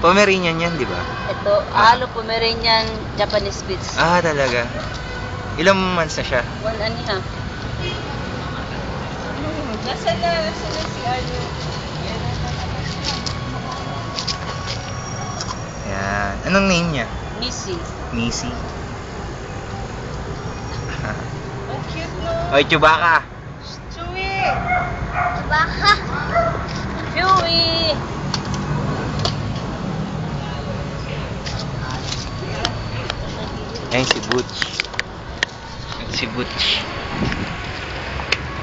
Pomeranian yan, di ba? Ito, halo Pomeranian Japanese Spitz. Ah, talaga. Ilang months na siya? 1 and a half. Nasa na si ano. Yan. Anong name niya? Missy. Missy. Ang cute no. Oy, Chewbacca. Chewy. Baka. Chewy. Ayan si Butch. Si Butch.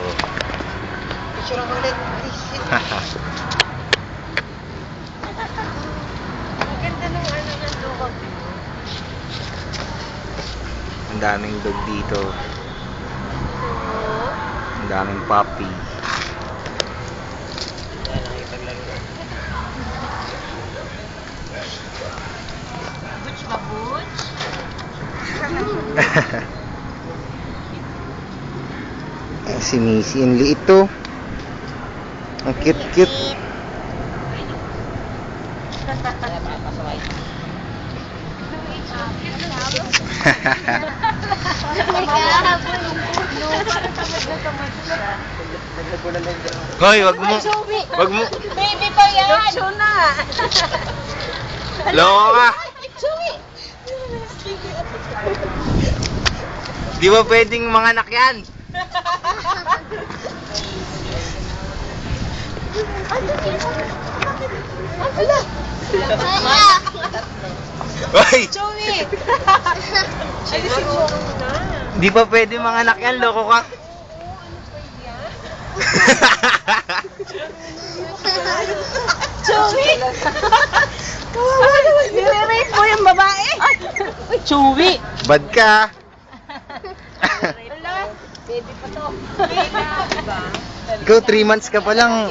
Oh. Picture ako ulit. Please. Ang ganda ng ano ng luwag. Ang daming dog dito. Ang daming puppy. Butch ba, Butch? Ayan si Missy. Ang liit to. Ang cute-cute. Hoy, wag mo. Wag mo. Baby pa yan. Lucho na. Loko ka. Di ba pwedeng mga anak yan? Hoy! Chewy. Alisin mo na. Di ba pwede mga anak yan? Loko ka? Chewy. Kawawa naman. Nire-rape mo yung babae. Uy, Chewy. Bad ka. Ala. Pwede pa to. Pwede, diba? Ikaw 3 months ka pa lang.